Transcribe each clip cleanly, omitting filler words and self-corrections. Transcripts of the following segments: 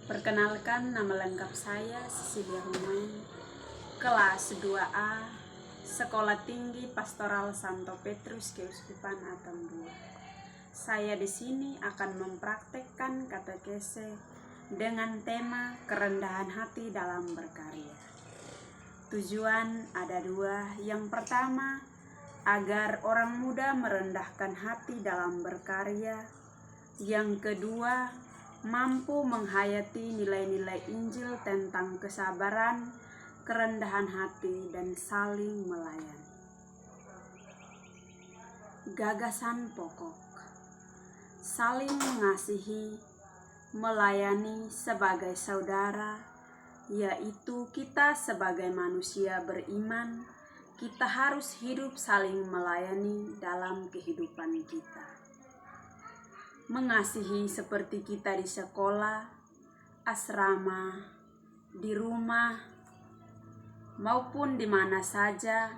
Perkenalkan, nama lengkap saya Cecilia Humain, kelas 2A, Sekolah Tinggi Pastoral Santo Petrus Keuskupan Atang II. Saya di sini akan mempraktekkan katekese dengan tema kerendahan hati dalam berkarya. Tujuan ada dua. Yang pertama, agar orang muda merendahkan hati dalam berkarya. Yang kedua, mampu menghayati nilai-nilai Injil tentang kesabaran, kerendahan hati, dan saling melayani. Gagasan pokok: saling mengasihi, melayani sebagai saudara, yaitu kita sebagai manusia beriman, kita harus hidup saling melayani dalam kehidupan kita. Mengasihi seperti kita di sekolah, asrama, di rumah, maupun di mana saja,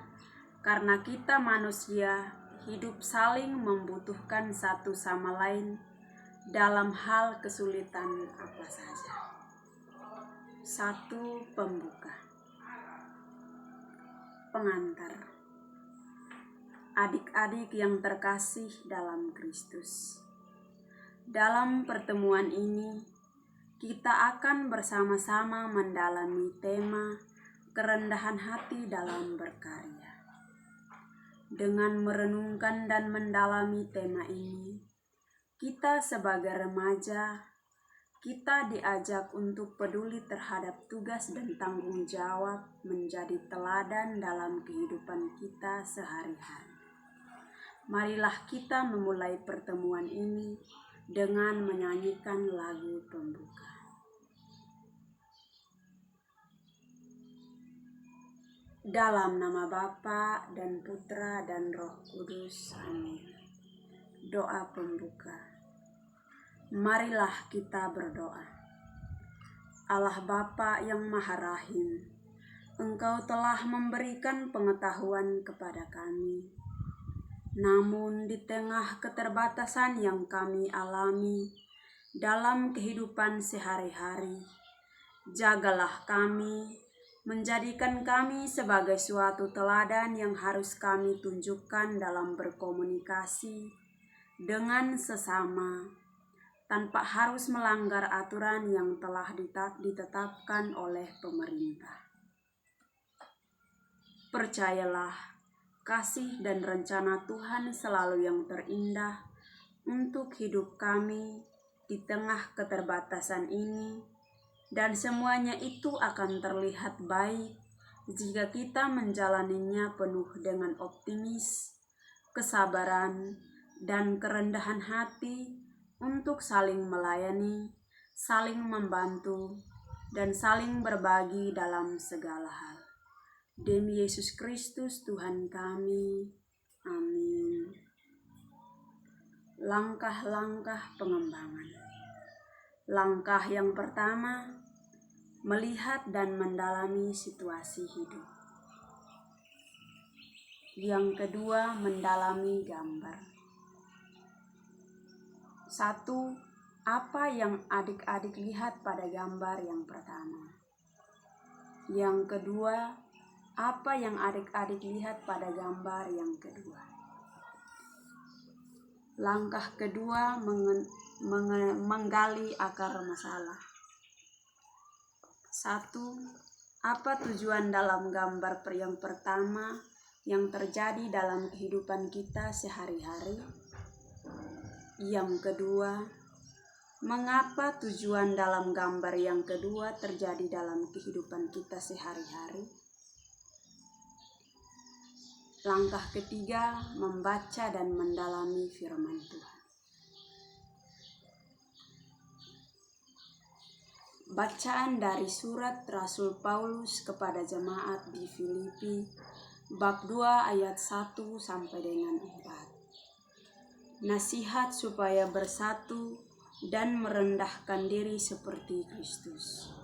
karena kita manusia hidup saling membutuhkan satu sama lain dalam hal kesulitan apa saja. 1. Pembuka. Pengantar. Adik-adik yang terkasih dalam Kristus, dalam pertemuan ini, kita akan bersama-sama mendalami tema kerendahan hati dalam berkarya. Dengan merenungkan dan mendalami tema ini, kita sebagai remaja, kita diajak untuk peduli terhadap tugas dan tanggung jawab menjadi teladan dalam kehidupan kita sehari-hari. Marilah kita memulai pertemuan ini dengan menyanyikan lagu pembuka. Dalam nama Bapa dan Putra dan Roh Kudus. Amin. Doa pembuka. Marilah kita berdoa. Allah Bapa yang Maha Rahim, Engkau telah memberikan pengetahuan kepada kami. Namun di tengah keterbatasan yang kami alami dalam kehidupan sehari-hari, jagalah kami, menjadikan kami sebagai suatu teladan yang harus kami tunjukkan dalam berkomunikasi dengan sesama, tanpa harus melanggar aturan yang telah ditetapkan oleh pemerintah. Percayalah, kasih dan rencana Tuhan selalu yang terindah untuk hidup kami di tengah keterbatasan ini, dan semuanya itu akan terlihat baik jika kita menjalaninya penuh dengan optimis, kesabaran, dan kerendahan hati untuk saling melayani, saling membantu, dan saling berbagi dalam segala hal. Demi Yesus Kristus Tuhan kami. Amin. Langkah-langkah pengembangan. Langkah yang pertama, melihat dan mendalami situasi hidup. Yang kedua, mendalami gambar. 1. Apa yang adik-adik lihat pada gambar yang pertama? Yang kedua, apa yang adik-adik lihat pada gambar yang kedua? Langkah kedua, menggali akar masalah. 1. Apa tujuan dalam gambar yang pertama yang terjadi dalam kehidupan kita sehari-hari? Yang kedua, mengapa tujuan dalam gambar yang kedua terjadi dalam kehidupan kita sehari-hari? Langkah ketiga, membaca dan mendalami firman Tuhan. Bacaan dari surat Rasul Paulus kepada jemaat di Filipi, bab 2 ayat 1 sampai dengan 4. Nasihat supaya bersatu dan merendahkan diri seperti Kristus.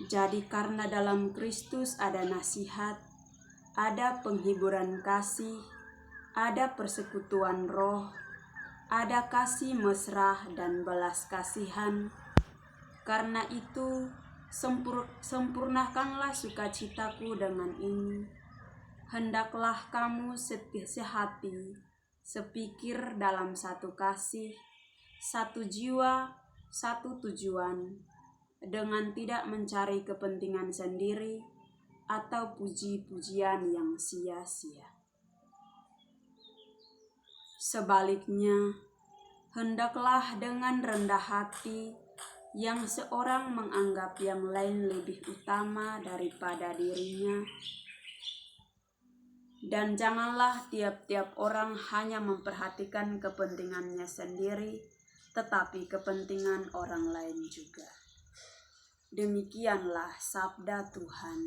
Jadi karena dalam Kristus ada nasihat, ada penghiburan kasih, ada persekutuan roh, ada kasih mesra dan belas kasihan, Karena itu, sempurnakanlah sukacitaku dengan ini. Hendaklah kamu sehati, sepikir dalam satu kasih, satu jiwa, satu tujuan, dengan tidak mencari kepentingan sendiri atau puji-pujian yang sia-sia. Sebaliknya, hendaklah dengan rendah hati yang seorang menganggap yang lain lebih utama daripada dirinya, dan janganlah tiap-tiap orang hanya memperhatikan kepentingannya sendiri, tetapi kepentingan orang lain juga. Demikianlah sabda Tuhan.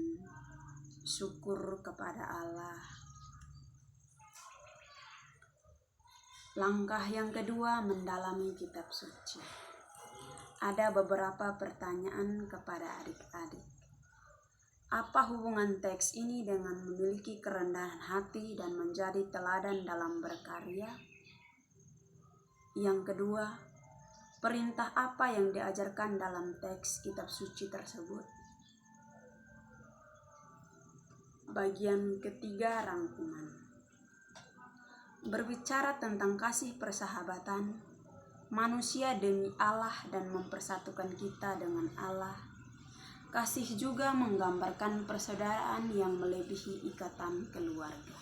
Syukur kepada Allah. Langkah yang kedua, mendalami kitab suci. Ada beberapa pertanyaan kepada adik-adik. Apa hubungan teks ini dengan memiliki kerendahan hati dan menjadi teladan dalam berkarya? Yang kedua, perintah apa yang diajarkan dalam teks kitab suci tersebut? Bagian ketiga, rangkuman. Berbicara tentang kasih persahabatan manusia demi Allah dan mempersatukan kita dengan Allah. Kasih juga menggambarkan persaudaraan yang melebihi ikatan keluarga.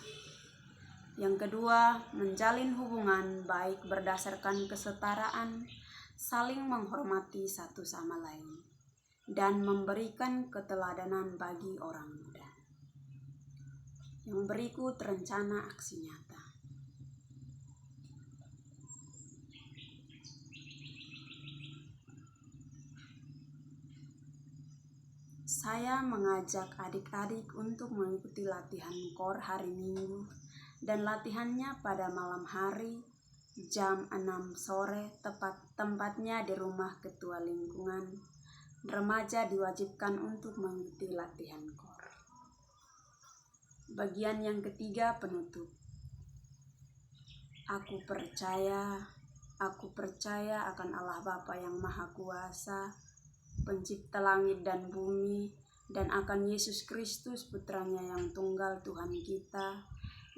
Yang kedua, menjalin hubungan baik berdasarkan kesetaraan, saling menghormati satu sama lain, dan memberikan keteladanan bagi orang muda. Yang berikut rencana aksi nyata. Saya mengajak adik-adik untuk mengikuti latihan KOR hari Minggu, dan latihannya pada malam hari jam 6 sore, tempatnya di rumah ketua lingkungan. Remaja diwajibkan untuk mengikuti latihan KOR. Bagian yang ketiga, penutup. Aku percaya akan Allah Bapa yang Maha Kuasa, Pencipta langit dan bumi, dan akan Yesus Kristus putranya yang tunggal Tuhan kita,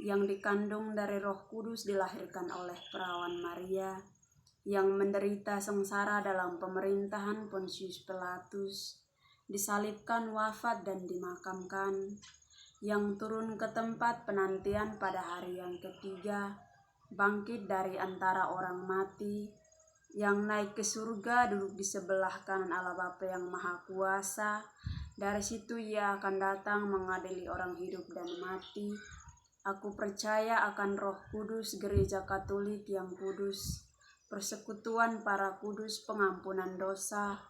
yang dikandung dari Roh Kudus, dilahirkan oleh perawan Maria, yang menderita sengsara dalam pemerintahan Pontius Pilatus, disalibkan, wafat, dan dimakamkan, yang turun ke tempat penantian pada hari yang ketiga, bangkit dari antara orang mati, yang naik ke surga, duduk di sebelah kanan Allah Bapa yang Maha Kuasa. Dari situ Ia akan datang mengadili orang hidup dan mati. Aku percaya akan Roh Kudus, Gereja Katolik yang kudus, persekutuan para kudus, pengampunan dosa,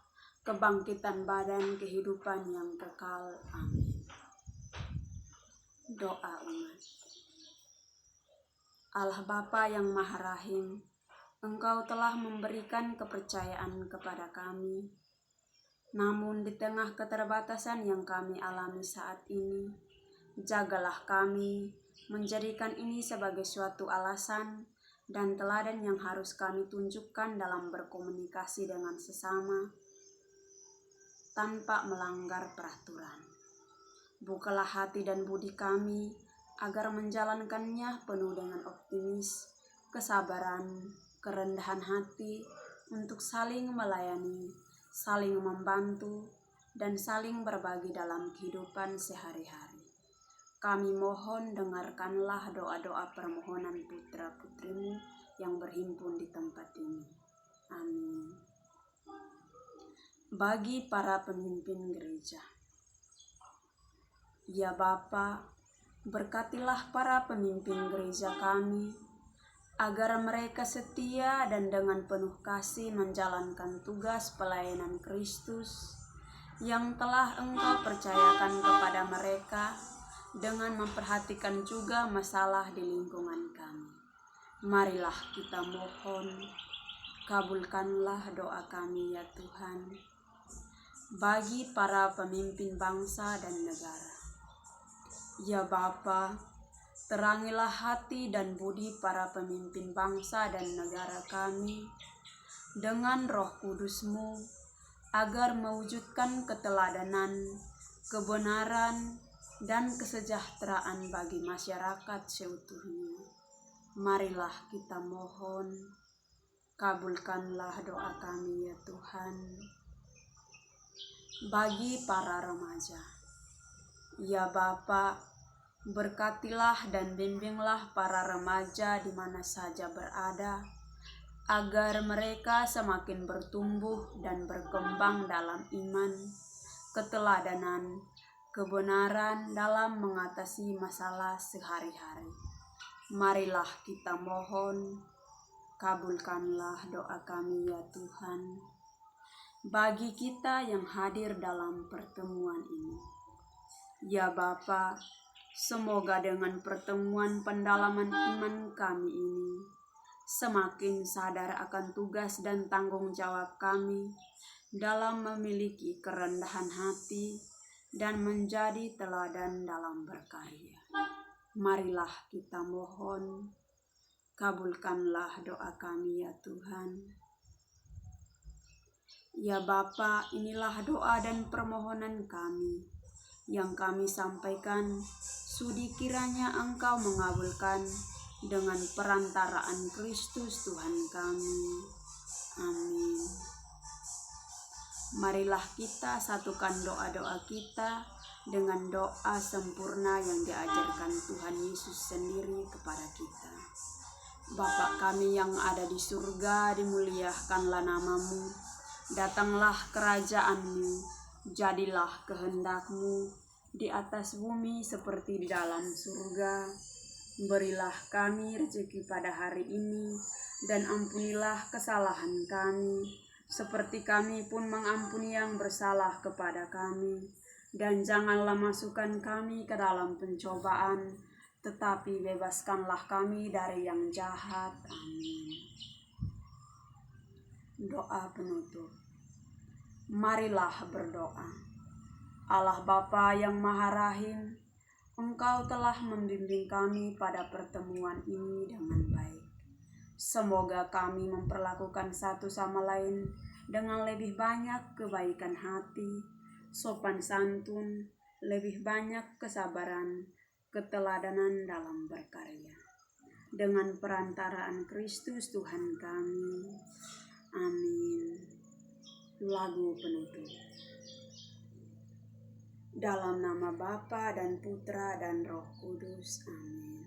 kebangkitan badan, kehidupan yang kekal. Amin. Doa umat. Allah Bapa yang Maha Rahim, Engkau telah memberikan kepercayaan kepada kami. Namun di tengah keterbatasan yang kami alami saat ini, jagalah kami, menjadikan ini sebagai suatu alasan dan teladan yang harus kami tunjukkan dalam berkomunikasi dengan sesama tanpa melanggar peraturan. Bukalah hati dan budi kami agar menjalankannya penuh dengan optimis, kesabaran, kerendahan hati, untuk saling melayani, saling membantu, dan saling berbagi dalam kehidupan sehari-hari. Kami mohon dengarkanlah doa-doa permohonan putra-putrimu yang berhimpun di tempat ini. Amin. Bagi para pemimpin gereja. Ya Bapa, berkatilah para pemimpin gereja kami, agar mereka setia dan dengan penuh kasih menjalankan tugas pelayanan Kristus yang telah Engkau percayakan kepada mereka, dengan memperhatikan juga masalah di lingkungan kami. Marilah kita mohon, kabulkanlah doa kami ya Tuhan, bagi para pemimpin bangsa dan negara. Ya Bapa, terangilah hati dan budi para pemimpin bangsa dan negara kami dengan Roh Kudus-Mu, agar mewujudkan keteladanan, kebenaran, dan kesejahteraan bagi masyarakat seutuhnya. Marilah kita mohon, kabulkanlah doa kami ya Tuhan. Bagi para remaja, ya Bapa, berkatilah dan bimbinglah para remaja di mana saja berada, agar mereka semakin bertumbuh dan berkembang dalam iman, keteladanan, kebenaran dalam mengatasi masalah sehari-hari. Marilah kita mohon, kabulkanlah doa kami ya Tuhan. Bagi kita yang hadir dalam pertemuan ini, ya Bapa, semoga dengan pertemuan pendalaman iman kami ini, semakin sadar akan tugas dan tanggung jawab kami dalam memiliki kerendahan hati dan menjadi teladan dalam berkarya. Marilah kita mohon, kabulkanlah doa kami ya Tuhan. Ya Bapa, inilah doa dan permohonan kami yang kami sampaikan, sudi kiranya Engkau mengabulkan dengan perantaraan Kristus Tuhan kami. Amin. Marilah kita satukan doa-doa kita dengan doa sempurna yang diajarkan Tuhan Yesus sendiri kepada kita. Bapa kami yang ada di surga, dimuliakanlah nama-Mu. Datanglah kerajaan-Mu, jadilah kehendak-Mu di atas bumi seperti di dalam surga. Berilah kami rezeki pada hari ini, dan ampunilah kesalahan kami, seperti kami pun mengampuni yang bersalah kepada kami. Dan janganlah masukkan kami ke dalam pencobaan, tetapi bebaskanlah kami dari yang jahat. Amin. Doa penutup. Marilah berdoa. Allah Bapa yang Maha Rahim, Engkau telah membimbing kami pada pertemuan ini dengan baik. Semoga kami memperlakukan satu sama lain dengan lebih banyak kebaikan hati, sopan santun, lebih banyak kesabaran, keteladanan dalam berkarya. Dengan perantaraan Kristus Tuhan kami. Amin. Lagu penutup. Dalam nama Bapa dan Putra dan Roh Kudus. Amin.